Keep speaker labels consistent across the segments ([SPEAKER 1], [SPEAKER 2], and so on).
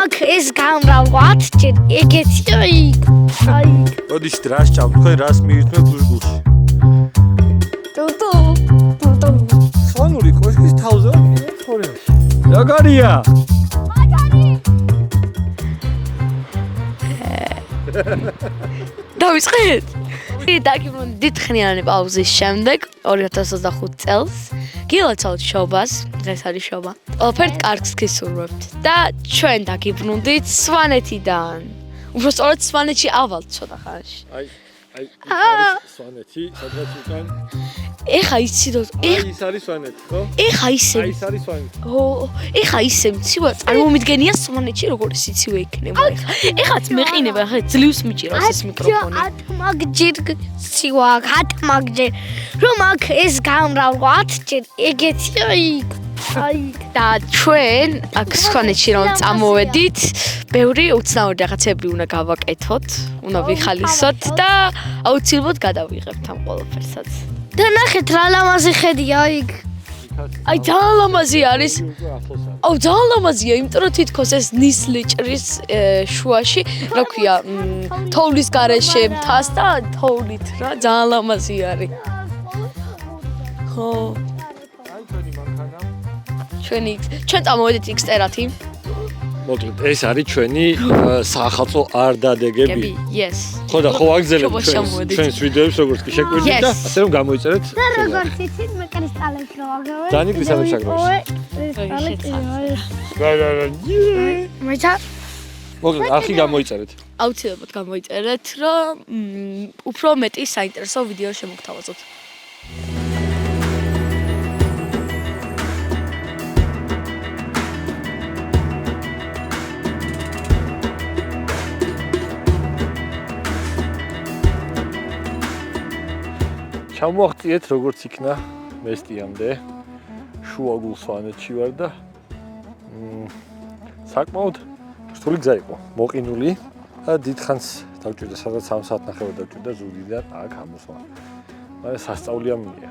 [SPEAKER 1] აქ ეს გამრავლად ჯერ ეგეთი აი
[SPEAKER 2] ოდის რას ჭამ თქვენ რას მიირთმევთ გულში
[SPEAKER 1] ტუტუ
[SPEAKER 2] სვანური კოშკის თავზე თორეში რაგარია
[SPEAKER 1] დავიწყეთ დაგიბრუნდი დიდხნიანი პაუზის შემდეგ 2025 წელს გილოცავთ შობას დღეს არის შობა ყველაფერთ კარგს გისურვებთ და ჩვენ დაგიბრუნდით სვანეთიდან უბრალოდ სვანეთში ავალთ ცოტა ხანში
[SPEAKER 2] აი სვანეთი სადღაც უკან
[SPEAKER 1] ეხა იცი რომ
[SPEAKER 2] ის არის სვანეთი ხო
[SPEAKER 1] ეხა ისე
[SPEAKER 2] ის არის სვანეთი
[SPEAKER 1] ეხა ისე მცივა წარმომიდგენია სვანეთში როგორ სიცივე იქნება ეხაც მეყინება ხა ძლივს მიჭირავს ეს მიკროფონი ათმაგჯერ სივა ათმაგჯერ რომ აქ ეს გამრავლად ჯერ ეგეთი აი და ჩვენ აქ სვანეთში რომ წამოვედით ბევრი უცნაური რაღაცები უნდა გავაკეთოთ უნდა ვიხალისოთ და აუცილებლად გადავიღებთ ამ ყველაფერსაც და ნახეთ რა ლამაზი ხედია იქ აი ძალიან ლამაზი არის აუ ძალიან ლამაზია იმიტომ რომ თითქოს ეს ნისლიჭრის შუაში რა ქვია თოვლის გარეშე მთას და თოვლით რა ძალიან ლამაზი არის ხო ჩვენ წამოვედით X-ტერათი
[SPEAKER 2] მოკლედ ეს არის ჩვენი საახალწლო არდადეგები
[SPEAKER 1] yes
[SPEAKER 2] ხო და ხო აგზელებ ჩვენს ვიდეოებს როგორც კი შეგვიძლია და ასე რომ გამოიწერეთ
[SPEAKER 1] და როგორც იცით მე კრისტალებს რო აგავენ
[SPEAKER 2] დანი კრისტალებს აგროვს
[SPEAKER 1] მეცა
[SPEAKER 2] მოკლედ არხი გამოიწერეთ
[SPEAKER 1] აუცილებლად გამოიწერეთ რომ უფრო მეტი საინტერესო ვიდეო შემოგთავაზოთ
[SPEAKER 2] ჩამოაღწიეთ როგორც იქნა მესტიამდე შუაგულ სვანეთში ვარ და საკმაოდ რთული გზა იყო მოყინული და დიდხანს დავჭირდა სადღაც 3 საათ ნახევარ დავჭირდა ზუგდიდიდან აქ ამოსვლა მაგრამ სასწაულია მინია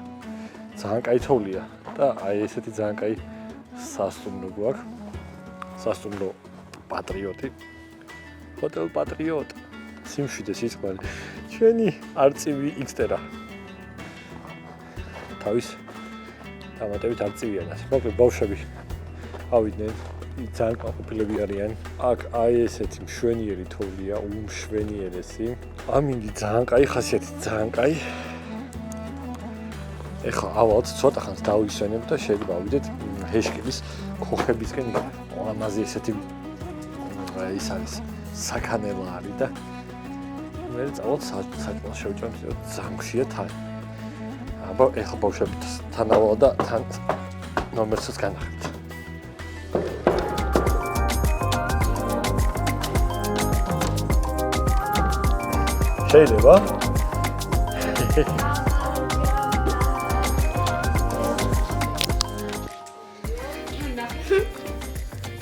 [SPEAKER 2] ძალიან კაი თოვლია და აი ესეთი ძალიან კაი სასტუმრო გვაქვს სასტუმრო პატრიოტი ჰოტელ პატრიოტ სიმშვიდე სიყვარული ჩვენი არწივი X-ტერა თავის დამატებით არწივიან ასე. მოკლედ ბავშვები ავიდნენ, ძალიან ყოფილები არიან. აქ აი ესეთი მშვენიერი თოვლია, უმშვენიერესი. ამინდი ძალიან კაი ხასიათი, ძალიან კაი. ეხლა ავალთ ცოტა ხანს დავისვენებ და შეიძლება ავიდეთ ჰეშკილის ქოხებისკენ. ამაზე ესეთი ის არის საქანელა არის და მე წავალთ საჭმელს შევჭამ ზამქშია თან. აბა ეხლა ბავშვები თან ავალ და თან ნომერსაც განახებთ. შეიძლება?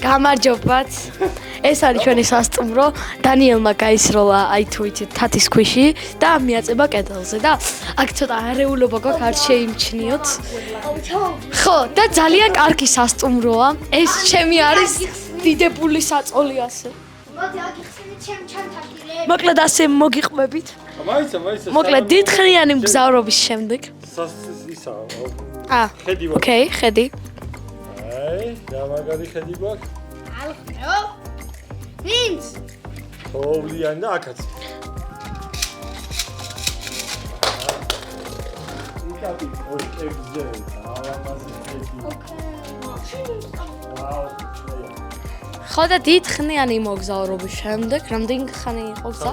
[SPEAKER 1] გამარჯობათ. ეს არის ჩვენი სასტუმრო. დანიელმა გაისროლა აი თუ იცით თათის ქვიში და მიაწება კედელზე და აქ ცოტა არეულობა გვაქვს არ შეიმჩნიოთ. ხო, და ძალიან კარგი სასტუმროა. ეს ჩემი არის დიდებული საწოლი ასე. მოდი აქ იხსენეთ ჩემ ჩანთაკირე. მოკლედ ასე მოგიყვებით.
[SPEAKER 2] მაიცა.
[SPEAKER 1] მოკლედ დიდხნიანი მგზავრობის შემდეგ.
[SPEAKER 2] ისა. ხედი ვარ.
[SPEAKER 1] ოკეი, ხედი.
[SPEAKER 2] აი, და მაგარი ხედი გვაქვს.
[SPEAKER 1] ალხეო. ვინც?
[SPEAKER 2] თოვლიანი და აქაც. იკაპი ოშკებზე, ალამაზი ხედი. ვაუ.
[SPEAKER 1] ხო და დიდხნიანი მოგზაურობის შემდეგ რამდენი ხანი იყო გზა?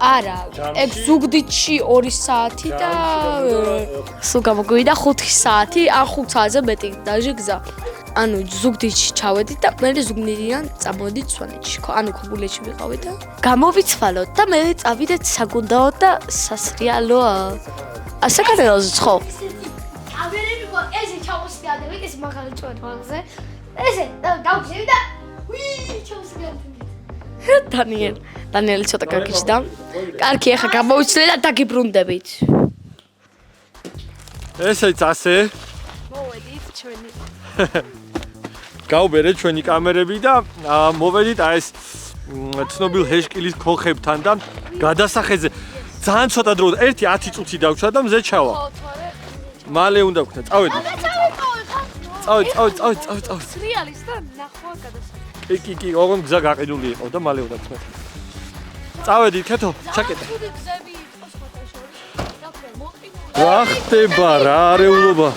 [SPEAKER 1] არა, ეგ ზუგდიდში 2 საათი და სულ გამოგვივიდა 5 საათი, ან 5 საათზე მეტი დაჟე გზა. ანუ ზუგდიდში ჩავედით და მე ზუგდიდიდან წამოვედით სვანეთში. ანუ ქობულეთში ვიყავით და გამოვიცვალოთ და მე წავიდეთ საგუნდაოდ და სასრიალო საკანელოზე ხო? კამერები ყო ესე ჩამოსიადებით ეს მაგალი წვეთ მაგზე. ესე დავგზავნა და ჩამოსიადებით. დანიელი ცოტა გაგიჩნდა. კარგი, ახლა გამოვიცვლე და დაგიბრუნდებით.
[SPEAKER 2] ესეც ასე.
[SPEAKER 1] მოვედით ჩვენი.
[SPEAKER 2] გავბერე ჩვენი კამერები და მოვედით აი ეს ცნობილ ჰეშკილის ქოხებთან და გადასახეზე ძალიან ცოტა დრო 1-10 წუთი დავჩვა და მზე ჩავა. მალე უნდა ვქნა, წავედი. წავედი.
[SPEAKER 1] სრიალის და ნახვა გადასახეზე.
[SPEAKER 2] კი, ოღონდ გზა გაყიდული იყო და მალე უნდა ვქნა. წავედი, ქეთო, ჩაკეტე. რა ხდება, რა არეულობა.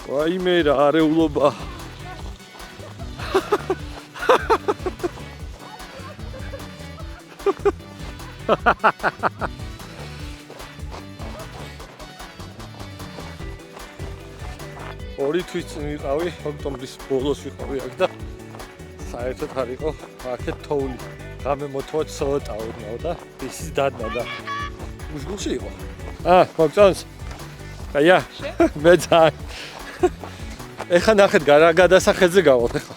[SPEAKER 2] ვაიმე რა არეულობა. ორი თვის წინ ვიყავი, ოქტომბრის ბოლოს ვიყავი აქ და საერთოდ არ იყო აქეთ თოვლი. ღამე მოთვა ცოტაოდნაო და ისიც დადნა და მუშგულში იყო. მოგწონს? აია, მე ძალიან. ეხლა ნახეთ რა გადასახეზე გავალ ეხლა.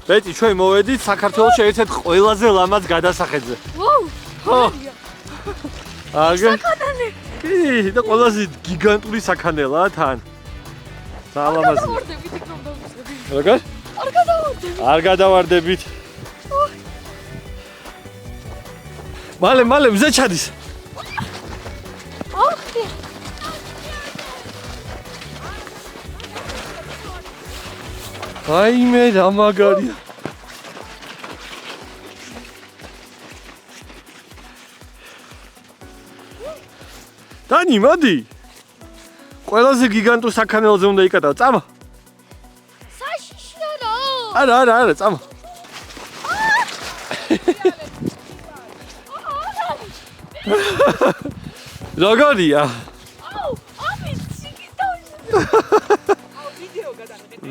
[SPEAKER 2] ბეტი, ჩვენ მოვედით საქართველოში ერთ-ერთ ყველაზე ლამაზ გადასახეზე.
[SPEAKER 1] ვოუ!
[SPEAKER 2] აგე.
[SPEAKER 1] საკანალე.
[SPEAKER 2] კი, და ყველაზე გიგანტური საქანელაა თან. ძალიან ლამაზია. როგორ? არ გადავარდებით. მალე მზე ჩადის. აიმე რა მაგარია. დანი, მოდი. ყველაზე გიგანტურ საქანელზე უნდა იკატავ, წამა. არა, წამა. როგორია?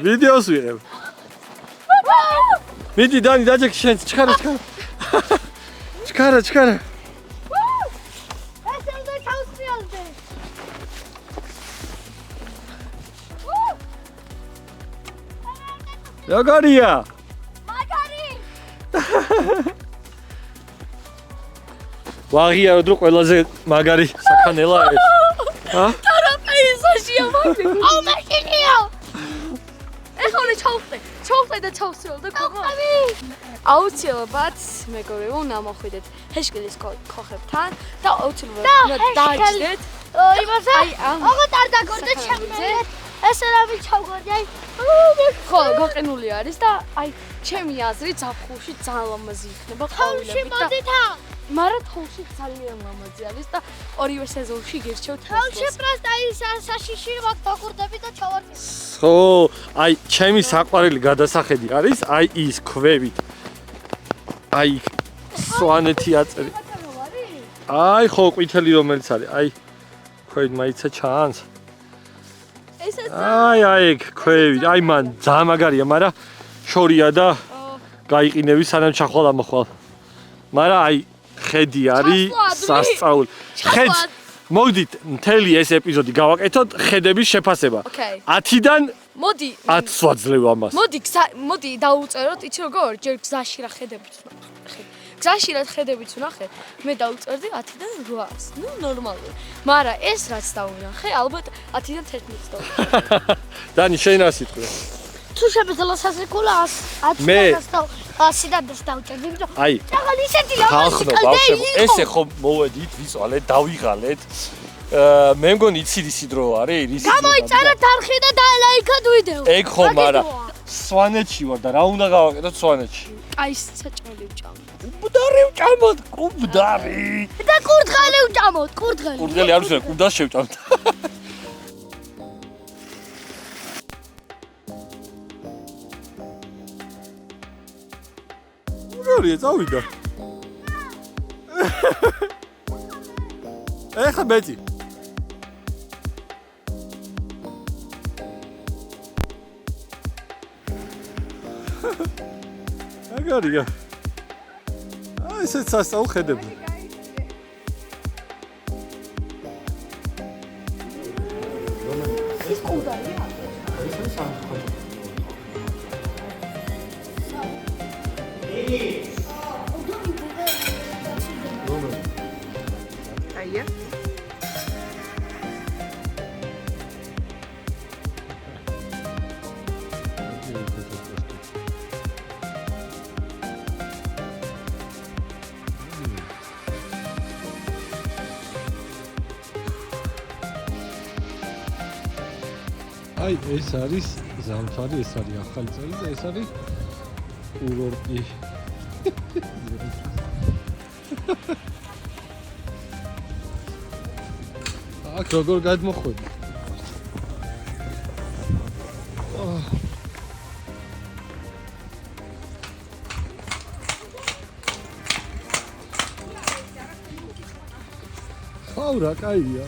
[SPEAKER 2] ვიდეოს ვიღებ. მიდი დანი, დაჯექი შენც, ჩქარა. ჩქარა. როგორია? მაგარი. ვაღია რო ყველაზე მაგარი საქანელა ეს.
[SPEAKER 1] ტრაპეზაშია მაგარი. აუ მაშინია. ეხლა ჩავხტე და ჩავსროლ და გოგო. აუცილებლად მეგობრებო უნდა მოხვიდეთ ჰეშკილის ქოხებთან და აუცილებლად დააჭდეთ.
[SPEAKER 3] ოღონდ არ დაგორდეთ შემიძლია. ესე რა ვიცავგოდი აი
[SPEAKER 1] ხო გაყინული არის და აი ჩემი აზრით ზაფხულში ძალიან ლამაზი იქნება ყვავილები და მაგრამ თოვში ძალიან ლამაზი არის და ორივე სეზონში გირჩევთ
[SPEAKER 3] თოვში პროსტა ის საშიში მაგ დაგორდები და ჩავარდი
[SPEAKER 2] ხო აი ჩემი საყვარელი გადასახედი არის აი ის ქვევით აი სვანეთი აწერი აი ხო ყვითელი რომელიც არის აი ქვევით მაიცა ჩანს აი ქვევით აი მან ძალიან მაგარია მაგრამ შორია და გაიყინები სანამ ჩახვალ ამოხვალ მაგრამ აი ხედი არის სასწაული ხედს მოდით მთელი ეს ეპიზოდი გავაკეთოთ ხედების შეფასება 10-დან
[SPEAKER 1] მოდი
[SPEAKER 2] 10 ვაძლევ ამას
[SPEAKER 1] მოდი დაუწეროთ იცი როგორ ჯერ გზაში რა ხედებიც გზაში რა ხედებიც ვნახე მე დაუწერდი 10-დან 800 ნუ ნორმალური მაგრამ ეს რაც დავინახე ალბათ 10-დან 11-ს დავუწერდი
[SPEAKER 2] დანი შენ რა სიტყვი
[SPEAKER 3] თუ შემიძლია სასიკულა 10-დან 100-დან დავუწერდი
[SPEAKER 2] აი
[SPEAKER 3] ახლა ისეთი ლამაზი
[SPEAKER 2] ბავშვებო ესე ხო მოვედით ვიწვალეთ დავიღალეთ მე მგონი იცი დრო არის რის
[SPEAKER 3] გამოიწერეთ არხი და დაელაიქოთ ვიდეო
[SPEAKER 2] ეგ ხო მაგრამ სვანეთში ვარ და რა უნდა გავაკეთოთ სვანეთში
[SPEAKER 1] აი საჭმელი ვჭამოთ
[SPEAKER 2] კუბდარი ვჭამოთ კუბდარი
[SPEAKER 3] და კურდღელი ვჭამოთ კურდღელი
[SPEAKER 2] არ ვიცი კუბდას შევჭამთ როგორია წავიდა ეხა ბეჭი აგარია აი ესეც სასწაულ ხედები
[SPEAKER 3] ის კუდარია
[SPEAKER 1] აია
[SPEAKER 2] აი ეს არის ზამთარი, ეს არის ახალი წელი და ეს არის კურორტი. აქ როგორ გადმოხვედი? ხავრა კაია.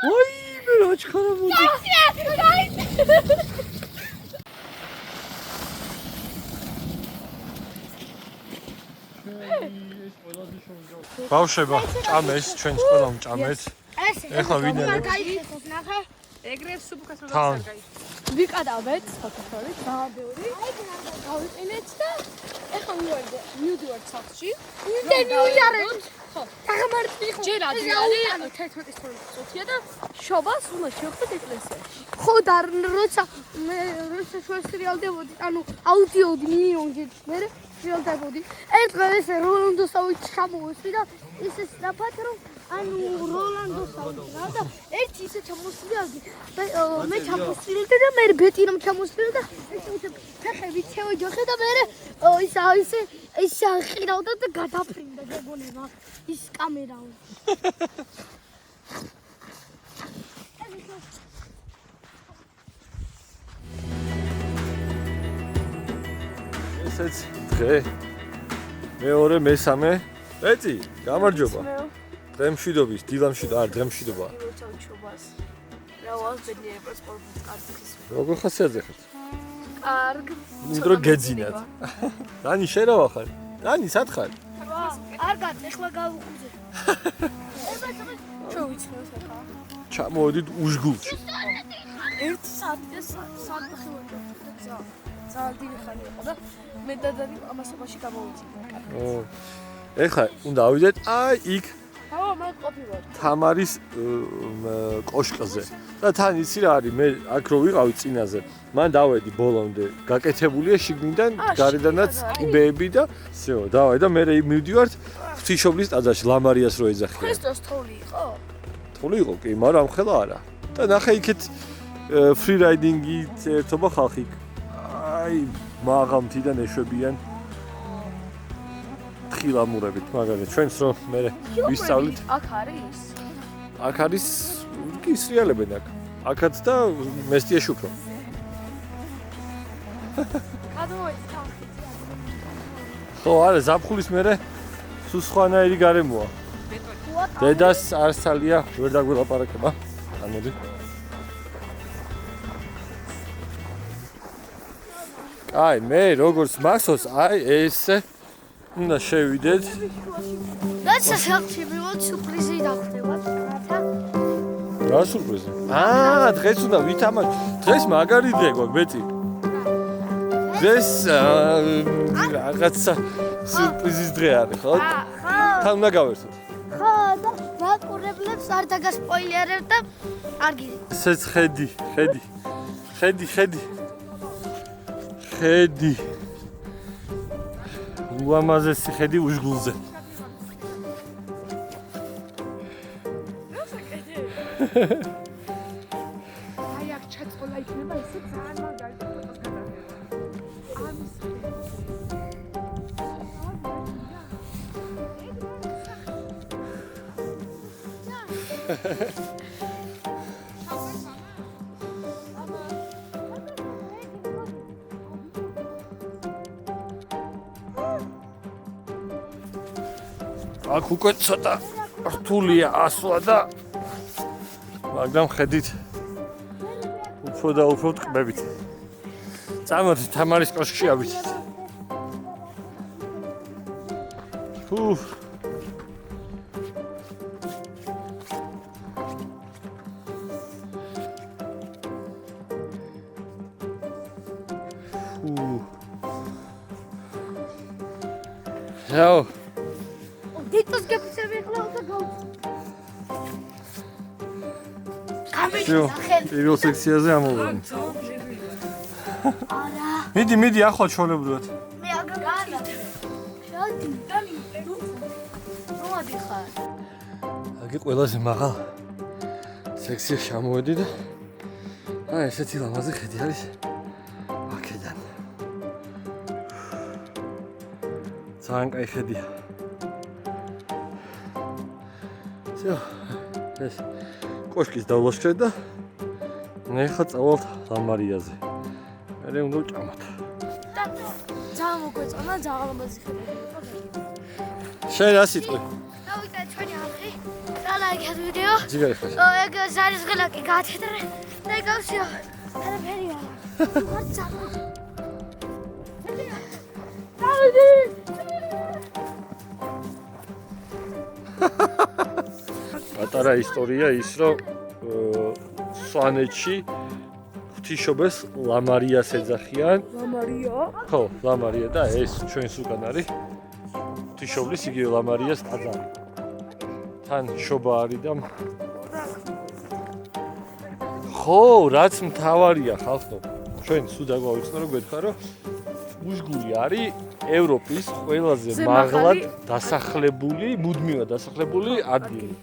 [SPEAKER 2] Ой, мирач ხარამოდი. ბავშვებო, ჭამეს, ჩვენს ყველამ ჭამეთ. ეხლა ვინერებს
[SPEAKER 3] ნახე.
[SPEAKER 4] ეგრევ სუბუქას რომ
[SPEAKER 2] თან.
[SPEAKER 4] გაგაი.
[SPEAKER 3] ვიკადავეთ საფეხური, დააბეული. გავიყენეთ და ეხლა მივდივართ სახლში. მივიდარეთ. ხო. თაღამარტი ხო. ჯერ ადრე 11:12 და შობას უნდა შევხვდეთ ეკლესიაში. ხო და როცა ჩვენ სერიალდებოდი, ანუ აუდიოდი მინიმუმ მე სერიალდებოდი. ერთ დღეს ესე როლანდოსავით ჩამოვესვი და ისე სწრაფად რომ ანუ როლანდოსავით და ერთი ისე ჩამოსვლი მე ჩამოსვლი და მე ბეტინამ ჩამოსვლი და ესე ფეხები შევეჯახე და მე ისე ხირავდა და გადაფრინდა გეგონება ის კამერა.
[SPEAKER 2] ესეც დღე მეორე მესამე ეწი გამარჯობა დღემშვიდობის დილამშვიდობა არ დღემშვიდობა როგორ ხასიათზე ხარ
[SPEAKER 3] კარგ
[SPEAKER 2] მინდრო გეძინათ დანი შენ რა ვახარ დანი სად ხარ
[SPEAKER 3] კარგად ეხლა გავუხუზე ჩვენ ვიცხოთ ახლა
[SPEAKER 2] ჩამოვედით უშგულში
[SPEAKER 3] 1 საათი და საათი ვარ ძალიან ხანი იყო და მე დადანი ამასობაში გამოვიძინე.
[SPEAKER 2] ეხლა უნდა ავიდეთ აი იქ
[SPEAKER 3] ხო, მე ყოფილვარ.
[SPEAKER 2] თამარის კოშკზე. და თან იცი რა არის, მე აქ რო ვიყავი წინაზე, მან დავედი ბოლომდე, გაკეთებულია შიგნიდან, გარედანაც კიბეები და всё, დავაი და მე მივდივართ ღვთისმშობლის ტაძარში, ლამარიას რო ეძახიან.
[SPEAKER 3] ქრისტოს თოვლი იყო?
[SPEAKER 2] თოვლი იყო, კი, მაგრამ ამხელა არა. და ნახე იქეთ ფრი რაიდინგით ერთობა ხალხი. აი, მაღამთიდან ეშვებიან თხილამურებით, მაგალითად, ჩვენს რო მე ვისწავლით.
[SPEAKER 3] აქ არის?
[SPEAKER 2] აქ არის კი სრიალებენ აქ. აქაც და მესტიაში უფრო.
[SPEAKER 3] გადმოვედი თავი.
[SPEAKER 2] ხო, არა, ზაფხულის მერე სულ სხვანაირი გარემოა. დედას არსალია, ვერ დაგველაპარაკება. ამოდი. აი, მე როგორც მახსოვს, აი ესე უნდა შევიდეთ.
[SPEAKER 3] რაცა სახლში მივოთ სურპრიზი დახდება, რათა
[SPEAKER 2] რა სურპრიზი? დღეს უნდა ვითამაშ. დღეს მაგარი დღე გვაქვს, ბეტი. დღეს რაღაცა სურპრიზის დღე არის, ხო? თან უნდა გავერთოთ.
[SPEAKER 3] ხო, და მაყურებლებს არ დაგასპოილერებ და არ გიდი.
[SPEAKER 2] ესეც ხედი. უამაზესი ხედი უშგულზე.
[SPEAKER 4] აი აქ ჩაწყოლა იქნება ესე ძალიან მაგარი ფოტოს გადაღება. ამის
[SPEAKER 2] აქ უკვე ცოტა რთულია ასვლა და მაგრამ ხედით უფრო და უფრო ტყბებით. წამოდით თამარის კოშკში ავიდეთ. რაო
[SPEAKER 3] დიტოს გეფიცები ახლა უნდა გავ.
[SPEAKER 2] всё პირველ სექციაზე ამოვიდნენ
[SPEAKER 3] არა.
[SPEAKER 2] მიდი ახლა ჩვეულებრივად
[SPEAKER 3] მე აგაგანა. შოდი. მოდი ხარ.
[SPEAKER 2] აგი ყველაზე მაღალ სექციაში ამოვედი და ესეთი ლამაზი ხედი არის აქედან. ძალიან კაი ხედია. всё ეს კოშკის დავლაშქრე და ნახა წავალთ ლამარიაზე. მე უნდა ვჭამოთ.
[SPEAKER 3] ძალიან მოგვეწონა, ძალიან ლამაზი ხედი.
[SPEAKER 2] შენ რა სიტყვი?
[SPEAKER 3] დავიდა ჩვენი ამხი. დალაიქეთ ვიდეო.
[SPEAKER 2] ჯიგარი ხარ.
[SPEAKER 3] ეგ ზარის ღილაკი გაათეთრე. და გავშიო. არაფერია. უღარ წამო. დავიდი.
[SPEAKER 2] პატარა ისტორია ის რომ სვანეთში ღვთისმშობელს ლამარიას ეძახიან.
[SPEAKER 3] ლამარია?
[SPEAKER 2] ხო, ლამარია და ეს ჩვენს უკან არის ღვთისმშობლის იგივე ლამარიას ტაძარი. თან შობა არის და ხო, რაც მთავარია ხალხო. ჩვენ სულ დაგვაუწყო რომ გეთქვა რომ უშგული არის ევროპის ყველაზე მაღლად დასახლებული, მუდმივად დასახლებული ადგილი.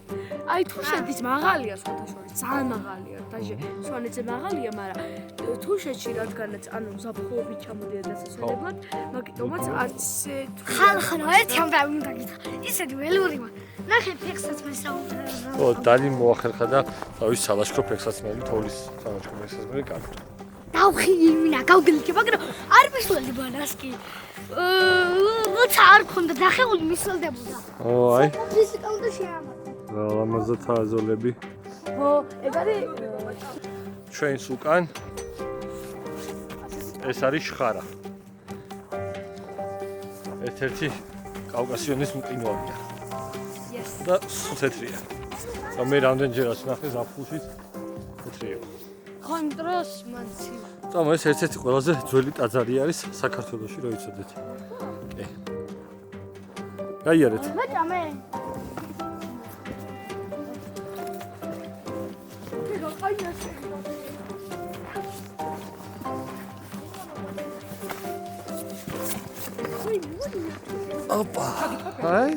[SPEAKER 1] აი თუ შედის მაღალია სხვადასხვა ძალიან მაღალია დაჟე სვანეთზე მაღალია მაგრამ თუშეთში რადგანაც ანუ ზაფხულობით ჩამოდიან დასასრულებლად მაგიტომაც არც
[SPEAKER 3] ხალხო ერთი ამ უნდა გითხრა ისეთი ველური ნახე ფეხსაც მესაუბრა
[SPEAKER 2] ო დალი მოახერხა და თავის სალაშქრო ფეხსაცმელი თოვლის სალაშქრო ფეხსაცმელი გააკეთა
[SPEAKER 3] დავხინა გავგილკე მაგრამ არ მისვლელი ბანასკი როცა არ ქონდა დახეული მისვლდებოდა
[SPEAKER 2] ო აი
[SPEAKER 3] ფიზიკა უნდა შეამატა
[SPEAKER 2] ლამაზად აზოლები
[SPEAKER 3] ო ეგ არის
[SPEAKER 2] ჩვენს უკან ეს არის შხარა ერთ-ერთი კავკასიონის მყინვარია და სუთეთრია და მე რამდენჯერაც ნახე ზაფხულში თეთრია
[SPEAKER 3] კონტროს მანცი
[SPEAKER 2] და ეს ერთ-ერთი ყველაზე ძველი ტაძარი არის საქართველოში რო იცოდეთ გაიარეთ
[SPEAKER 3] მე
[SPEAKER 2] ოპა აი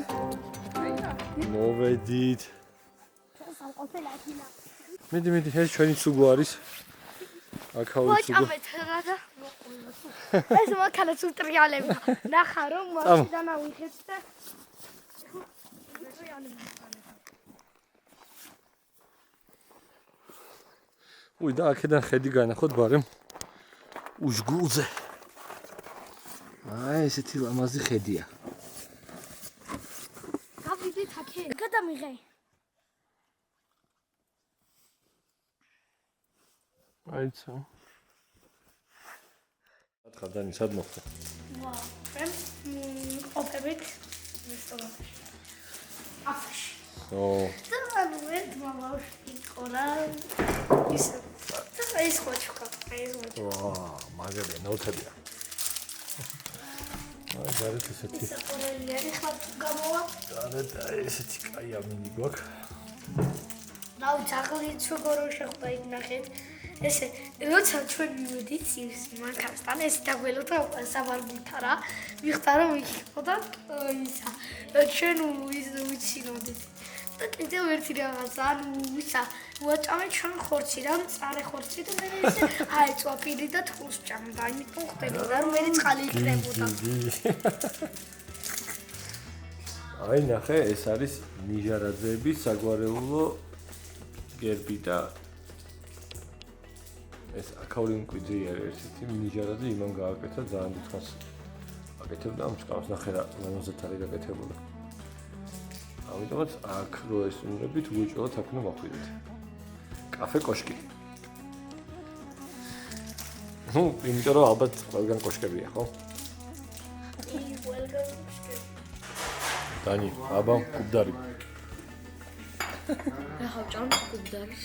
[SPEAKER 2] მოვედით მიდი ეს ჩვენი ცუგო არის აქაური ცუგო
[SPEAKER 3] ეს მაქანაც უტრიალებდა ნახა რომ მაშიდან ავიხეთ და
[SPEAKER 2] უი და აქედან ხედი განახოთ ბარემ უშგულზე აი ესეთი ლამაზი ხედია
[SPEAKER 3] გავიდით აქე გადამიღე
[SPEAKER 2] აიცა ხადანი სად მოხდა
[SPEAKER 3] ვაუ პრემ ოპებით რესტორანში აფში
[SPEAKER 2] ო
[SPEAKER 3] და ვერთ მამაში ყოლა ის ეს ხოჩკა ეს
[SPEAKER 2] ვა მაგარია ნოთებია აი გარეთ ესეთი
[SPEAKER 3] ის ყოლელი ხარ გამოვა
[SPEAKER 2] გარეთ ესეთი კაი ამინი გვაქვს
[SPEAKER 3] ნაუ ძაღლი ჩუგორო შეხვდა იქ ნახეთ ესე როცა ჩვენ მივედით ის მანქანასთან ეს დაგველოდა საბარგულთა რა მიხდა რომ იქო და ისა ჩვენ ის ვიცინოდით და კიდევ ერთი რაღაცა ანუ ისა ვაჭამე ჩვენ ხორციდან წარე ხორცი და მე ესე აეწვა პირი და თულს ჭამდა იმიტომ ხდებოდა რომ მე წყალი იქნებოდა
[SPEAKER 2] აი ნახე ეს არის ნიჟარაძეების საგვარეულო გერბი და ეს აქაური მკვიდრი არის ერთი ნიჟარაძე იმან გააკეთა ძალიან დიდხანს აკეთებდა ამ ჭკავს ნახე რა 50 არის გაკეთებული ამიტომაც აქ რო ეს უნდებით უეჭველად აქ უნდა მოხვიდეთ კაფე კოშკი ნუ იმიტომ რომ ალბათ ყველგან კოშკებია ხო დანი აბა კუბდარი
[SPEAKER 1] ახლა ჭამ კუბდარის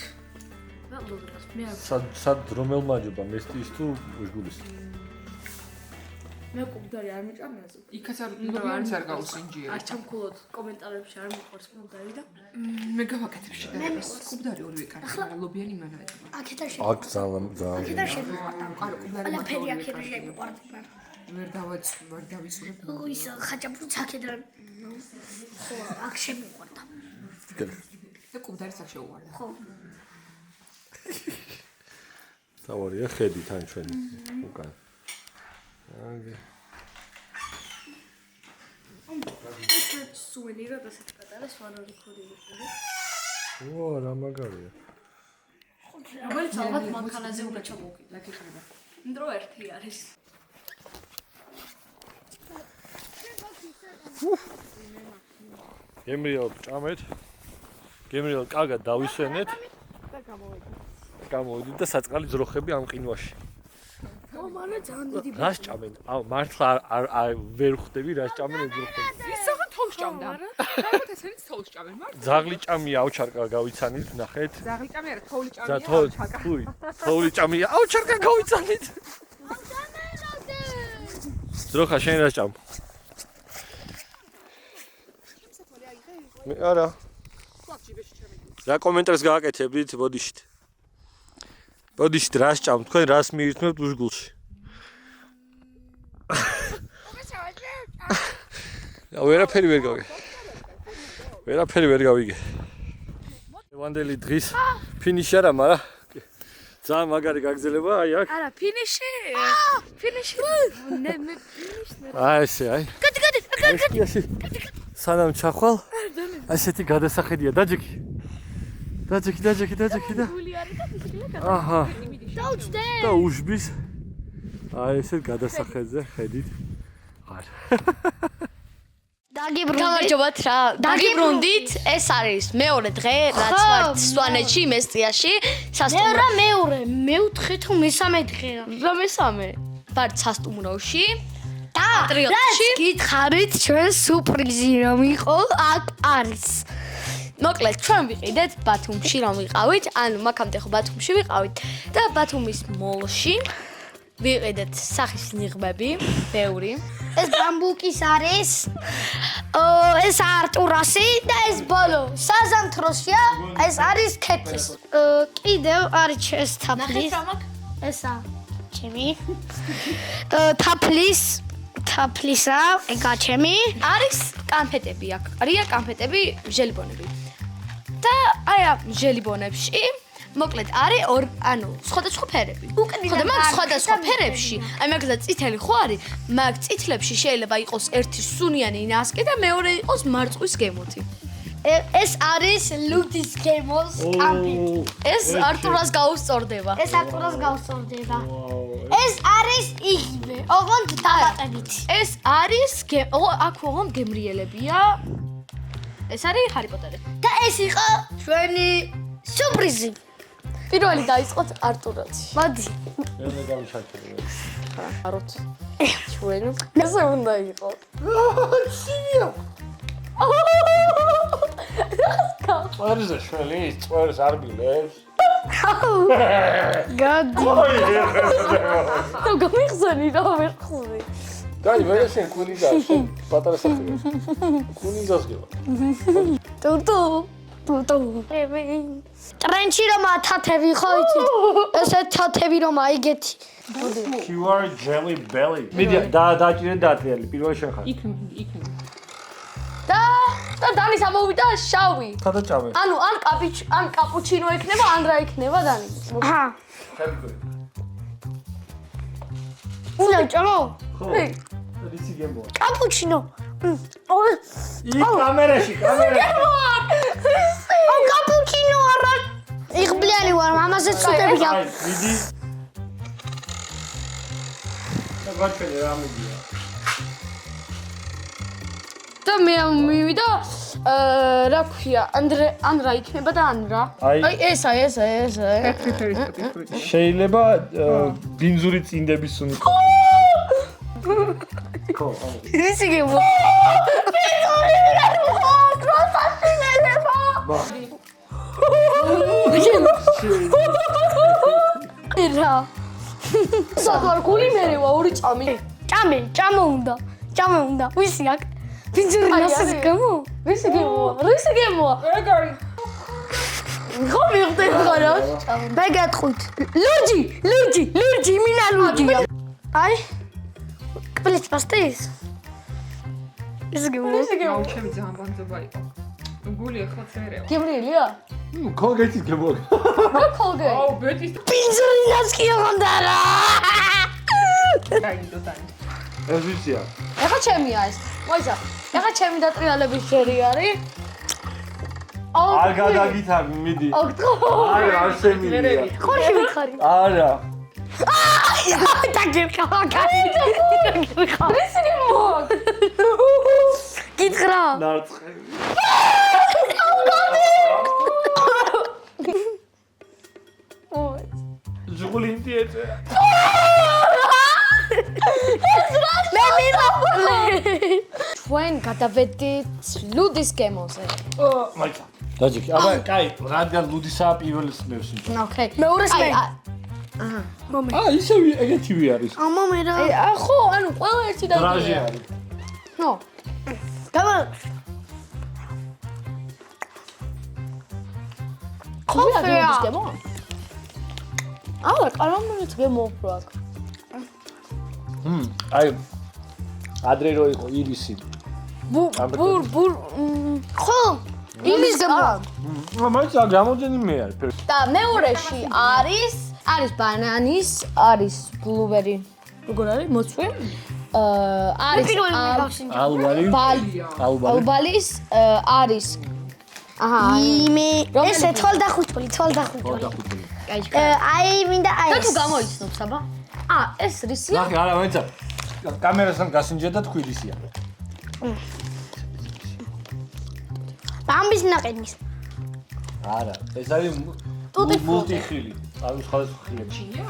[SPEAKER 2] სად რომელ მაჯობა მესტის თუ უშგულის
[SPEAKER 3] მე კუბდარი არ მიჭამეაზე.
[SPEAKER 4] იქაც არ არის არ გავუსინჯიე.
[SPEAKER 3] არ ჩამქულოთ კომენტარებში არ მიყვარს კუბდარი და
[SPEAKER 4] მე გავაკეთებ შედარებას. კუბდარი ორივე კარგი, მაგრამ ლობიანი იმანა ეწოდება.
[SPEAKER 3] აქეთა
[SPEAKER 2] აქ ძალიან
[SPEAKER 3] შემიყვარდა.
[SPEAKER 4] კარგი კუბდარი
[SPEAKER 3] ყველაფერი აქეთა შემიყვარდა.
[SPEAKER 4] ვერ დავიცურებ.
[SPEAKER 3] ის ხაჭაპურიც აქედან ხო აქ შემიყვარდა.
[SPEAKER 4] და კუბდარიც აქ შეუვარდა.
[SPEAKER 3] ხო.
[SPEAKER 2] თავარია ხედი თან ჩვენ უკან. აგე.
[SPEAKER 3] ეს სუვენირი რასაც პატარა სვანური ხოდი იყო.
[SPEAKER 2] ვა რა მაგარია.
[SPEAKER 3] რომელიც ალბათ მანქანაზე უნდა ჩამოვკიდო. აქ ხება. დრო ერთი არის.
[SPEAKER 2] გემრიელ ჭამეთ. გემრიელ კარგად დავისვენეთ.
[SPEAKER 3] და
[SPEAKER 2] გამოვიდით და საწყალი ძროხები ამ ყინვაში.
[SPEAKER 3] მანე ძალიან დიდი
[SPEAKER 2] რას ჭამენ? აუ მართლა არ ვერ ხვდები რას ჭამენ ძროხები.
[SPEAKER 4] ის სახან თოვს ჭამდა. კარგად ესენიც თოვს ჭამენ, მაგრამ
[SPEAKER 2] ზაღლი ჭამია აუჩარკა გავიცანით, ნახეთ.
[SPEAKER 4] ზაღლი ჭამი არა, თოვლი
[SPEAKER 2] და
[SPEAKER 4] ჭამია.
[SPEAKER 2] თოვლი ჭამია აუჩარკა გავიცანით. ძროხა შენ რას ჭამ? მე არა. რა კომენტარს გააკეთებდით ბოდიშით? ბოდიშით რას ჭამ? თქვენ რას მიირთმევთ უშგულში? ვერაფერი ვერ გავიგე. ვერაფერი ვერ გავიგე. ლევანდელი დღის ფინიში არა, მაგრამ ძალიან მაგარი გაგზელება აი აქ.
[SPEAKER 3] არა, ფინიში. ფინიში. მე ფინიში.
[SPEAKER 2] აი ესე, აი.
[SPEAKER 3] გადი.
[SPEAKER 2] სანამ ჩახვალ, ასეთი გადასახედია, დაჯექი. დაჯექი და
[SPEAKER 3] გული არის და ფინიში.
[SPEAKER 2] აჰა.
[SPEAKER 3] დაუჩდე.
[SPEAKER 2] და უშბის. აი ესე გადასახედზე ხედით. არ.
[SPEAKER 1] გამარჯობათ რა. დაგიბრუნდით. ეს არის მეორე დღე, რაც ვართ სვანეთში, მესტიაში.
[SPEAKER 3] მეორე, მეოთხე თუ მესამე დღეა.
[SPEAKER 1] რა მესამე? ვართ სასტუმროში.
[SPEAKER 3] და
[SPEAKER 1] პატრიოტში.
[SPEAKER 3] გითხარით ჩვენ სურპრიზი რომ იყო, აქ არის.
[SPEAKER 1] მოკლედ, ჩვენ ვიყიდეთ ბათუმში რომ ვიყავით, ანუ მაგამდე ხო ბათუმში ვიყავით და ბათუმის მოლში ვიყიდეთ სახის ნიღბები, ბევრი.
[SPEAKER 3] ეს ბამბუკის არის. ეს არტურასი და ეს ბოლო. საზამთროსია, ეს არის ქეთის. კიდევ არის ეს თაფლის. ესა ჩემი. თაფლისა, ეგა ჩემი.
[SPEAKER 1] არის კანფეტები აქ. არია კანფეტები, ჟელიბონები. და აი ამ ჟელიბონებში მოკლედ არის ანუ სხვადასხვა ფერები. ხო და მაგ სხვადასხვა ფერებში, აი მაგალითად წითელი ხო არის, მაგ წითლებში შეიძლება იყოს ერთი სუნიანი ნასკი და მეორე იყოს მარწყვის გემოთი.
[SPEAKER 3] ეს არის ლუდის გემოს კანფეტი.
[SPEAKER 1] ეს არტურას გაუსწორდება.
[SPEAKER 3] ეს არტურას გაუსწორდება. ეს არის იგივე, ოღონდ დაბატებით.
[SPEAKER 1] ეს არის აქ ოღონდ გემრიელებია. ეს არის ჰარი პოტერი.
[SPEAKER 3] და ეს იყო ჩვენი სურპრიზი.
[SPEAKER 1] პირველი დაიწყოთ არტურაც.
[SPEAKER 3] მოდი.
[SPEAKER 2] მე გავიშალე.
[SPEAKER 1] აროთ. ჩვენ ესე უნდა იყოს.
[SPEAKER 3] ცივია.
[SPEAKER 2] წვერზე შველი, წვერს არ ბილებს.
[SPEAKER 3] გადი.
[SPEAKER 1] და გამიხსენი რა ვერ ხსნი.
[SPEAKER 2] დაი, მე შენ კუნიზა, შენ პატარა სახელი. კუნიზას გევა.
[SPEAKER 3] ტუტუ. ტრენჩი რომ ათათები ხო იცით? ესეთ თათები რომ აიგეთი.
[SPEAKER 2] QR jelly belly. მიდია დააჭირე დაატრიალი, პირველი შენ ხარ.
[SPEAKER 4] იქ
[SPEAKER 1] და დანის ამოვიდა შავი.
[SPEAKER 2] ხადა ჭამე.
[SPEAKER 1] ანუ ან კაპუჩინო იქნება, ან რა იქნება დანის.
[SPEAKER 3] აჰა.
[SPEAKER 2] ხებიგო.
[SPEAKER 3] უნდა ჭამო?
[SPEAKER 2] ხო. რისი გემოა?
[SPEAKER 3] კაპუჩინო.
[SPEAKER 2] იქ კამერაში.
[SPEAKER 3] კაპუჩინო არა. იღბლიანი ვარ, ამაზე ცუდები
[SPEAKER 2] აი, მიდი. და გაჩვენე რა მიდია.
[SPEAKER 1] და მე მივიდა რა ქვია, ანრა იქნება და ანრა. აი ესა.
[SPEAKER 2] შეიძლება ბინზური წინდების სუნი. ხო, ამო.
[SPEAKER 1] ისი გემო.
[SPEAKER 3] რა.
[SPEAKER 1] საგვარ გული მერევა ორი ჭამი.
[SPEAKER 3] ჭამე უნდა. ვისი აქ? ფინჯური ნასის გამო? ვისი გემოა?
[SPEAKER 4] ეგარი.
[SPEAKER 3] ხო მივხვდი ხოლმე. მე გეტყვით. ლურჯი, მინა ლურჯია. აი. კბილით პასტის. ეს გემოა.
[SPEAKER 4] აუ ჩემი ძალიან ბანძობა იყო. გული ახლა წერეო.
[SPEAKER 3] გემრიელია?
[SPEAKER 2] კოლგეიტის გემოა.
[SPEAKER 3] კოლგეიტ.
[SPEAKER 4] აუ ბეტის
[SPEAKER 3] ფინჯური ნასკი უნდა რა.
[SPEAKER 4] გაიგო დაი.
[SPEAKER 2] ეს ვიცია.
[SPEAKER 3] ეხა ჩემია ეს. მოიცა. ეხა ჩემი დატრიალების შერი არის.
[SPEAKER 2] არ გადაგითარ მიდი. არა, არ შემიძლია.
[SPEAKER 3] ხორში ვიხარი.
[SPEAKER 2] არა.
[SPEAKER 3] დაგერხა. ისინი მოგ. გითხრა.
[SPEAKER 2] ნარწყევი. ჟღული ინტიეწერა.
[SPEAKER 3] მე მიმოყოლე. ჩვენ გადავედით ლუდის გემოზე.
[SPEAKER 2] მაიცა. დაჯიქი, აბა, კაი, რადგან ლუდისაა პირველს მევსი.
[SPEAKER 3] ოკეი.
[SPEAKER 1] მეორეს მე.
[SPEAKER 2] ისევ ეგეთივე არის.
[SPEAKER 1] ამა მე რა.
[SPEAKER 3] ხო, ანუ ყველა ერთი და
[SPEAKER 2] დრაჟი არის.
[SPEAKER 3] ნო.
[SPEAKER 1] გამა
[SPEAKER 3] ხოფეა. აა, კარამელიც გემოუფრო აქ.
[SPEAKER 2] აი ადრე რო იყო ირისი.
[SPEAKER 3] ბურ.
[SPEAKER 1] ხო იმის გამა
[SPEAKER 2] მაიცა გამოძენიმე არის.
[SPEAKER 3] და მეორეში არის ბანანის, არის ბლუბერი. როგორ არის? მოწვი? არის
[SPEAKER 2] ალბალი.
[SPEAKER 3] ალბალის არის. აჰა.
[SPEAKER 1] იმე ესე თვალდახუთული. აი მინდა აი
[SPEAKER 3] და თუ გამოიცნობს აბა? ეს რისია?
[SPEAKER 2] ნახე, არა, მაიცა კამერასთან გასინჯა და თქვი რისია.
[SPEAKER 1] ბამბის ნაყინის.
[SPEAKER 2] არა, ეს არის მულტიხილი. ანუ სხვადასხვა ხილები.
[SPEAKER 4] ჩია?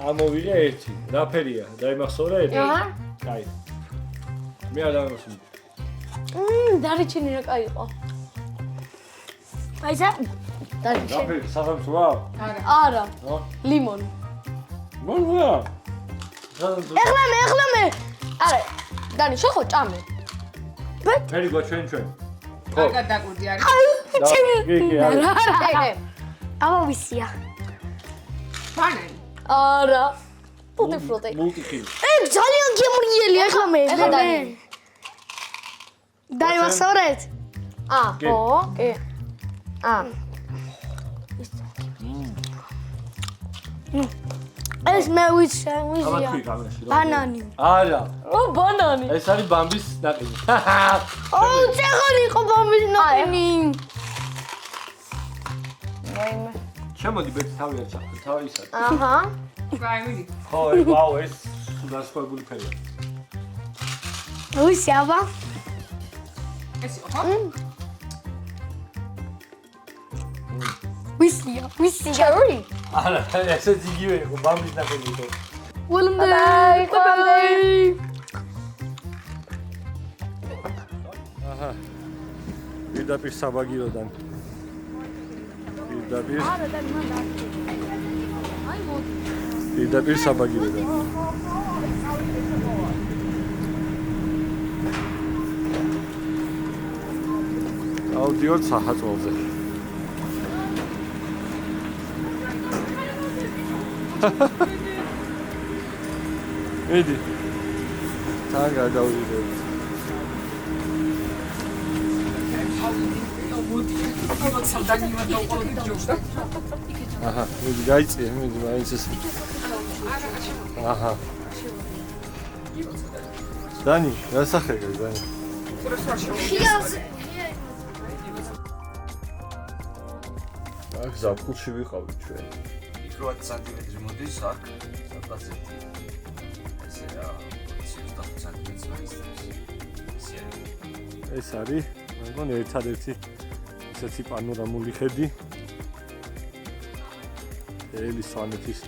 [SPEAKER 2] ამოვიღე ერთი. რა ფერია? დაიმახსოვრე ერთი?
[SPEAKER 3] აჰა.
[SPEAKER 2] კაი. მე არ დამახსოვრე.
[SPEAKER 3] დარიჩინი რა კაი იყო.
[SPEAKER 1] აი ზა
[SPEAKER 3] დარიჩინი.
[SPEAKER 2] რა ფერი? საფრთხეა?
[SPEAKER 3] არა. ლიმონი.
[SPEAKER 2] მოვა.
[SPEAKER 3] ეხლა მე. არა. დანი, შეხო ჭამე.
[SPEAKER 2] ფერი გვაჩვენ.
[SPEAKER 4] კარგად დაკვირდი არის.
[SPEAKER 2] კი, არა.
[SPEAKER 1] ამა ვისია.
[SPEAKER 4] ბანანი.
[SPEAKER 3] არა. ტუტი ფრუტი.
[SPEAKER 2] მულტიხილი.
[SPEAKER 1] ძალიან გემრიელია ეხლა მე.
[SPEAKER 3] ეხლა დანი.
[SPEAKER 1] დაიმახსოვრეთ?
[SPEAKER 3] ხო, კი.
[SPEAKER 1] ეს მე
[SPEAKER 2] აბა
[SPEAKER 1] ვიზია.
[SPEAKER 2] თქვი კამერაში.
[SPEAKER 1] ბანანი.
[SPEAKER 2] არა.
[SPEAKER 3] ბანანი.
[SPEAKER 2] ეს არის ბამბის ნაყინი.
[SPEAKER 1] წეღარი იყო ბამბის ნაყინი.
[SPEAKER 3] ვაიმე.
[SPEAKER 2] შემოდი ბეჭ თავი არ ჩახტე. თავი ისა.
[SPEAKER 3] აჰა.
[SPEAKER 4] გაი მიდი.
[SPEAKER 2] ხო, ვაუ, ეს სულასხვებული ფერია.
[SPEAKER 1] ვისი აბა?
[SPEAKER 4] ეს იყო ხო?
[SPEAKER 1] ვისია.
[SPEAKER 3] ჩერი.
[SPEAKER 2] არა, ესეც იგივე იყო, ბამბის ნაყინი იყო.
[SPEAKER 3] ბაი, ბაი.
[SPEAKER 2] აჰა. პირდაპირ საბაგიროდან. პირდაპირ.
[SPEAKER 3] არა, დანი მანდა. აი მოდი.
[SPEAKER 2] პირდაპირ საბაგიროდან. ავდიოთ საჰაწოლზე. მიდი. თან გადავიდეთ. აჰა, მიდი გაიწია, მიდი მაინც ეს. აჰა. დანი, გასახერე დანი. აქ ზაფხულში ვიყავით ჩვენ.
[SPEAKER 5] 8 სანტიმეტრი მოდის აქ, სადღაც ერთი. ესე რა, 25 სანტიმეტრს მაინც.
[SPEAKER 2] ეს არის, მე მგონი ერთადერთი ესეთი პანორამული ხედი. ელის სვანეთის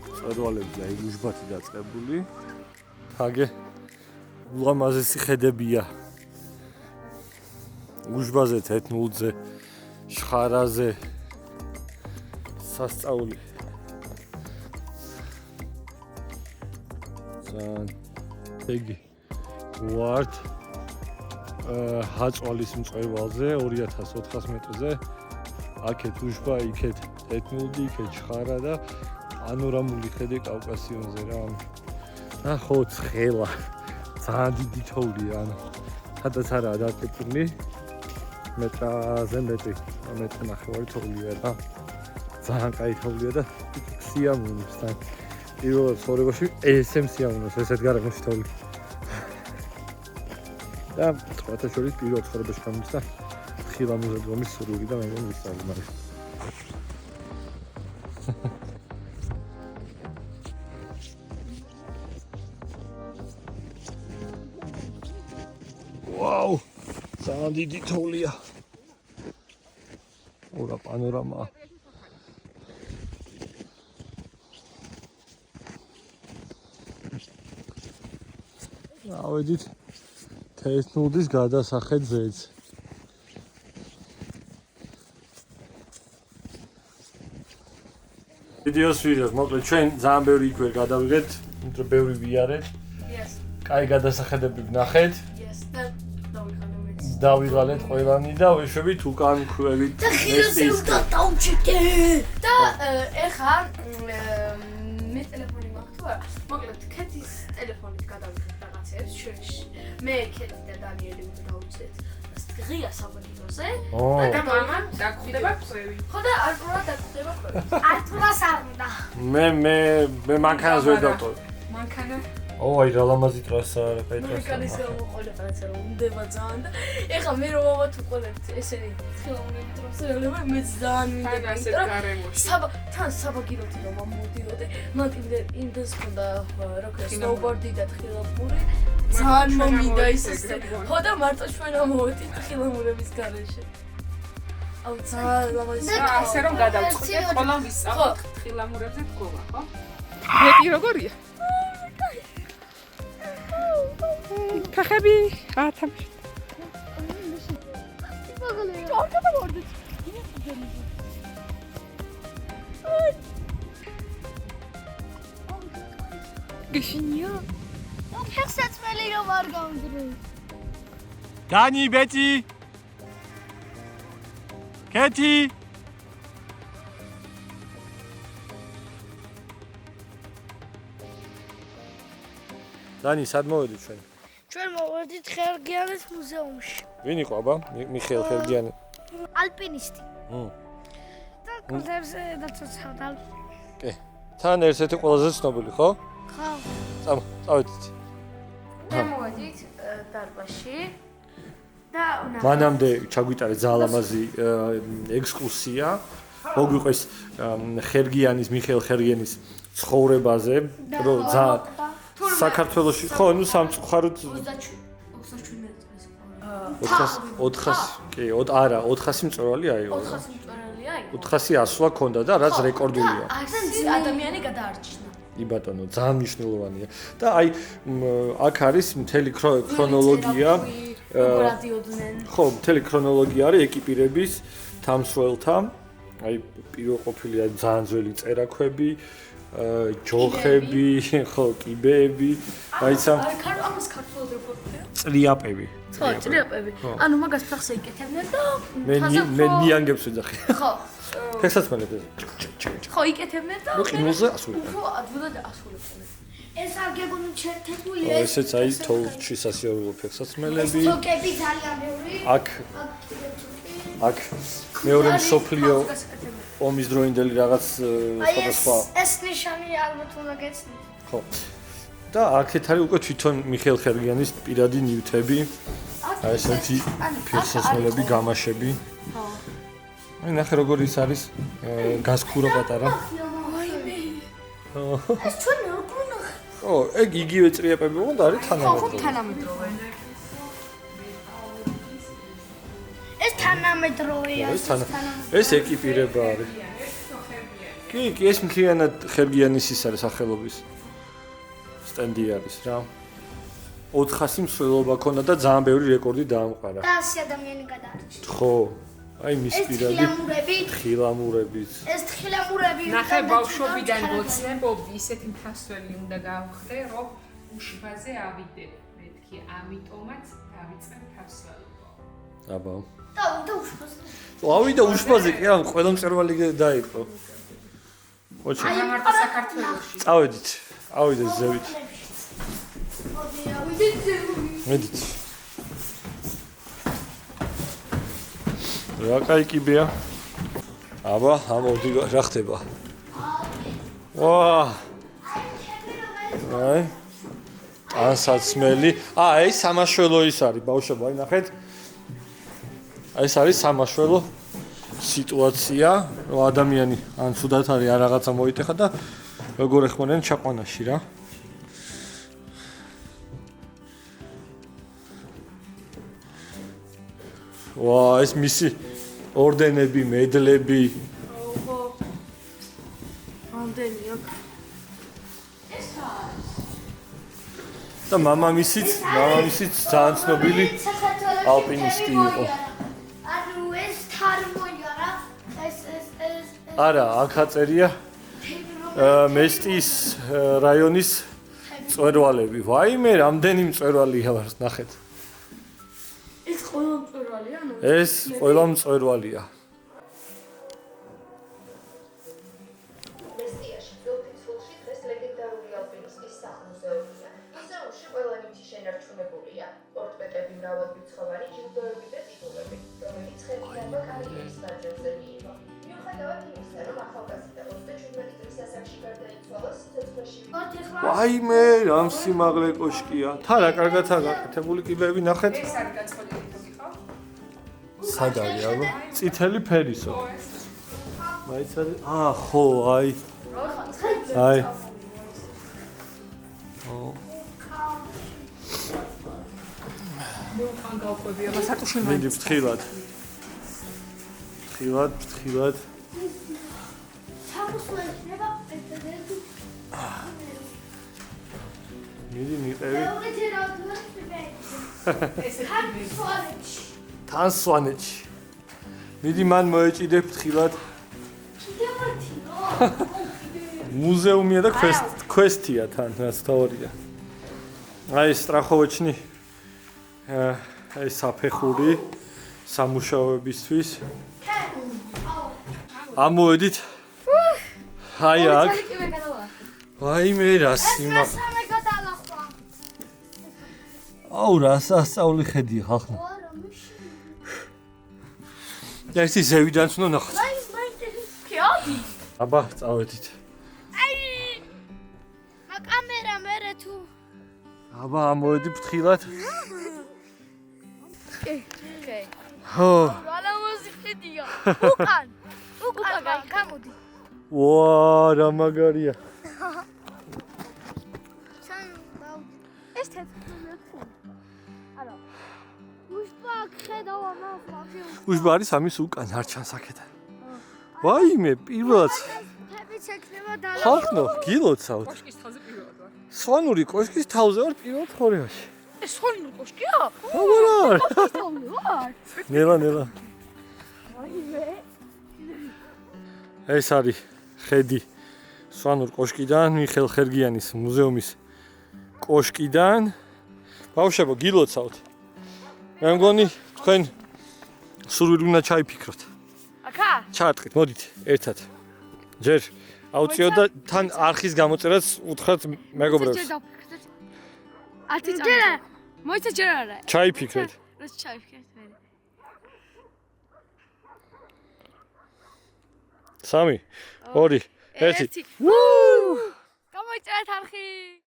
[SPEAKER 2] მწვერვალებზე აი უშბათი დაწყებული. თაგე ულამაზესი ხედებია. უშბაზე, თეთნულზე, შხარაზე სასწაული. ძალიან იგი ვართ ჰაწვალის მწვერვალზე 2400 მეტრზე. აქეთ უშბა, იქეთ ეთნოლდი, იქეთ შხარა და პანორამული ხედი კავკასიონზე რა. ნახო ცხელა. ძალიან დიდი თოვლია, ანუ სადაც არაა დაკეტილი მეტრაზე მეტი, მეტრი ნახევარი თოვლია რა. ძალიან კაი თოვლია და სიამოვნებს თან. პირველად ცხოვრებაში ესემ სიამოვნებს ესეთ გარემოში თოვლი. და სხვათა შორის პირველად ცხოვრებაში გამიჩნდა ხილამურა დგომის სურვილი და მე მგონი ვისწავლე მაგას. ვაუ! ძალიან დიდი თოვლია. ორა პანორამა. ავედით თესნუდის გადასახედ ზეც. ვიდეოს მოკლედ ჩვენ ძალიან ბევრი იქ ვერ გადავიღეთ, იმიტომ ბევრი ვიარეთ.
[SPEAKER 3] Yes.
[SPEAKER 2] კაი გადასახედები ვნახეთ.
[SPEAKER 3] Yes.
[SPEAKER 2] დავიღალეთ ყველანი და ვეშვებით უკან ქვევით ნესტის.
[SPEAKER 3] და ეხლა მე ტელეფონი მაქვს თუ არა? მოკლედ ქეთის ტელეფონით გადავიღეთ რაღაცებს ჩვენში. მე ქეთი და დანიელი დავუწეთ. ღია საბაგიროზე და მამან დაგხვდება ხვევი. ხო და არტურა დაგხვდება ხვევი. არტურას არ უნდა.
[SPEAKER 2] მე მანქანას ვერ დავტოვე.
[SPEAKER 3] მანქანა
[SPEAKER 2] აი რა ლამაზი ტრასა რა კაი ტრასა.
[SPEAKER 3] მანქანის მოყოლება რაცა რომ უნდება ძალიან და ეხლა მე რომ ავათ უყოლებთ ესენი ხილოვნები ტრასელება მე ძალიან მინდა ასე გარემოში. თან საბაგიროთი რომ მოდიოდე მან იმდეს ხონდა რა ქვია სნოუბორდი და ხილამური ძალიან მომინდა ის ხო და მარტო ჩვენ ამოვედით ხილამურების გარეშე. აუ ძალიან ლამაზი
[SPEAKER 4] ასე რომ გადავწყვეტეთ ყველა ვისწავლოთ ხილამურებზე თქომა, ხო? მეტი როგორია? ფეხები ათამში. გიშინია?
[SPEAKER 1] ფეხსაცმელი რომ არ გავდრო.
[SPEAKER 2] დანი ბეტი. კეთი. დანი სად მოვედით ჩვენ?
[SPEAKER 1] ჩვენ მოვედით ხერგიანის მუზეუმში.
[SPEAKER 2] ვინ იყო აბა? მიხეილ ხერგიანი.
[SPEAKER 1] ალპინისტი. და კონცერტზე დაწესავდა.
[SPEAKER 2] კი. თან ერთ-ერთი ყველაზე ცნობილი, ხო?
[SPEAKER 1] ხო.
[SPEAKER 2] წავედით.
[SPEAKER 3] მე მოვედით დარბაზში და
[SPEAKER 2] მანამდე ჩაგვიტარეთ ძალიან ლამაზი ექსკურსია. მოგვიყვეს ხერგიანის, მიხეილ ხერგიანის ცხოვრებაზე, რომ ძალიან საქართველოში ხო, ნუ სამწუხაროდ 400 მწვერვალი აიღო.
[SPEAKER 3] 400 მწვერვალი აიღო.
[SPEAKER 2] 400 ასვლა ქონდა და რაც რეკორდულია.
[SPEAKER 3] ადამიანი გადაარჩინა.
[SPEAKER 2] კი ბატონო, ძალიან მნიშვნელოვანია. და აი აქ არის მთელი ქრონოლოგია. ხო, მთელი ქრონოლოგია არის ეკიპირების თამსვლელთა. აი პირველ ყოფილია ძალიან ძველი წერაქვები, ჯოხები, ხო, კიბეები, აიცა
[SPEAKER 3] ამას ქართულად როგორია?
[SPEAKER 2] წრიაპები.
[SPEAKER 3] ხო, წრიაპები. ანუ მაგას ფეხს ეკეთებდნენ და
[SPEAKER 2] მე ნიანგებს ვეძახი.
[SPEAKER 3] ხო.
[SPEAKER 2] ფეხსაცმელებს.
[SPEAKER 3] ხო, იკეთებდნენ და
[SPEAKER 2] ნუ ყინულზე ასულებდნენ.
[SPEAKER 3] ხო, ადვილად ასულებდნენ.
[SPEAKER 1] ეს აგებული ჩერტებულია.
[SPEAKER 2] ესეც აი თოვლში სასიარულო ფეხსაცმელები.
[SPEAKER 1] ზოგები ძალიან ბევრი.
[SPEAKER 2] აქ მეორე მსოფლიო ომის დროინდელი რაღაც სხვადასხვა
[SPEAKER 1] ეს ნიშანი ალბათ უნდა გეცნი.
[SPEAKER 2] ხო. და აქეთ არის უკვე თვითონ მიხეილ ხერგიანის პირადი ნივთები. აი ესეთი ფეხსაცმელები, გამაშები.
[SPEAKER 3] ხო.
[SPEAKER 2] აი ნახე როგორი ის არის გასქურა პატარა.
[SPEAKER 1] ეს ჩვენ მე როგორ ნახე?
[SPEAKER 2] ხო, ეგ იგივე წრიაპები უნდა არის თანამედროვე.
[SPEAKER 3] თანამედროვე.
[SPEAKER 1] ეს თანამედროვეა.
[SPEAKER 2] ეს ეკიპირება არის. კი, ეს მთლიანად ხერგიანის ის არის სახელობის სტენდი არის რა. 400 მსვლელობა ქონდა და ძალიან ბევრი რეკორდი დაამყარა.
[SPEAKER 1] და 100 ადამიანი გადაარჩინა.
[SPEAKER 2] ხო. აი მის პირადი თხილამურებით.
[SPEAKER 1] ეს თხილამურები
[SPEAKER 4] ნახე ბავშვობიდან გოცნებობდი ისეთი მთასველი უნდა გავხდე, რომ უშბაზე ავიდებ მეთქი, ამიტომაც დავიწყებ თავს-ვალო.
[SPEAKER 2] აბა.
[SPEAKER 3] და უშბაზე.
[SPEAKER 2] ავიდა უშბაზე, კი ამ ყველა მწერვალი დაიყო. ოჩი.
[SPEAKER 4] გამართა საქართველოში.
[SPEAKER 2] წავედით. ავიდეთ ზევით.
[SPEAKER 3] მოდი, ავიდეთ ზევით.
[SPEAKER 2] მედით. რა კაი კიბეა. აბა, ამოდი რა ხდება? ვა! აი. ანსაცმელი. ეს სამაშველო ის არის, ბავშვებო, აი ნახეთ. ეს არის სამაშველო სიტუაცია, რომ ადამიანი ან ცუდად არის ან რაღაცა მოიტეხა და როგორ ეხმარენ ჩაყვანაში რა. ვა, ეს მისი ორდენები, მედლები.
[SPEAKER 1] ოღო. ამდენი აქ.
[SPEAKER 2] და მამამისიც ძალიან ცნობილი ალპინისტი იყო.
[SPEAKER 3] ანუ ეს თარმოია რა. ეს
[SPEAKER 2] არა, აქ აწერია მესტის რაიონის მწვერვალები. ვაიმე, რამდენი მწვერვალია ვარ, ნახეთ.
[SPEAKER 1] ეს ყველა მწვერვალია, ანუ
[SPEAKER 2] ეს ყველა მწვერვალია.
[SPEAKER 6] მესტიაში ძველ-ფიცულში დღეს ლეგენდარული ალპინისტის სახლ-მუზეუმია. მუზეუმში ყველა ნივთი შენარჩუნებულია. პორტრეტები, მრავალრიცხოვანი ჯილდოები და ტიტულები, რომელიც ხელიანმა კარიერის მანძილზე მიიღო. მიუხედავად იმისა, რომ ახალგაზრდა 27 წლის ასაკში გარდაიცვალა, სიცოცხლეში
[SPEAKER 2] ვაიმე, რამ სიმაღლე კოშკია. თარა კარგადაა გაკეთებული კიბეები, ნახეთ.
[SPEAKER 4] ეს არის გაწყობილი თქო.
[SPEAKER 2] სად არის აბა? წითელი ფერისო. მაიც არის. ხო, აი. აი.
[SPEAKER 4] მოხან გავყვები, აბა სატუში
[SPEAKER 2] მიდი ფრთხილად. ფრთხილად.
[SPEAKER 3] სამოსვლა იქნება პეტრე.
[SPEAKER 2] მიდი მიყევი.
[SPEAKER 3] მეუღლე რა თქმა
[SPEAKER 4] ესე
[SPEAKER 3] სვანეთში.
[SPEAKER 2] თან სვანეთში. მიდი მან მოეჭიდე ფრთხილად. მუზეუმია და კვესტია თან, რაც თავია. აი სტრახოვეჩნი აი საფეხური სამუშაოებისთვის. ამოვედით. აი აქ. ვაიმე რა სიმაღლე.
[SPEAKER 3] სამე გადალახვა.
[SPEAKER 2] აუ რა სასწაული ხედია ხალხმა. და ეს ზევიდან უნდა ნახოთ.
[SPEAKER 1] ქიადი.
[SPEAKER 2] აბა წავედით.
[SPEAKER 3] კამერა მერე თუ
[SPEAKER 2] აბა ამოვედი ფრთხილად. ხო.
[SPEAKER 3] რა მუსიკიდია. უკან გამოდი.
[SPEAKER 2] ვა, რა მაგარია.
[SPEAKER 3] ეს თეთრია. არა. უშბა ხედავ ამას.
[SPEAKER 2] უშბა არის ამის უკან არ ჩანს აქედან. ვაიმე, პირველად
[SPEAKER 3] თებიც ექნება და
[SPEAKER 2] ხალხნო, გილოცავთ.
[SPEAKER 4] კოშკის თავზე პირველად ვარ.
[SPEAKER 2] სვანური კოშკის თავზე ვარ პირველ ხორეაში.
[SPEAKER 1] ეს სვანური კოშკია?
[SPEAKER 2] აბა.
[SPEAKER 1] ვარ.
[SPEAKER 2] ნელა. ეს არის ხედი სვანურ კოშკიდან, მიხელ ხერგიანის მუზეუმის კოშკიდან. ბავშვებო, გილოცავთ. მე მგონი თქვენ სურვილი უნდა ჩაიფიქროთ.
[SPEAKER 1] აკა?
[SPEAKER 2] ჩაატყით, მოდით ერთად. ჯერ აუციო და თან არხის გამოწერაც უთხრათ მეგობრებს.
[SPEAKER 1] ათი წამი. მოიცა ჯერ არა.
[SPEAKER 2] ჩაიფიქრეთ.
[SPEAKER 1] რა ჩაიფიქრეთ მე?
[SPEAKER 2] 3 2 1
[SPEAKER 1] ვუ! გამოიწერეთ არხი.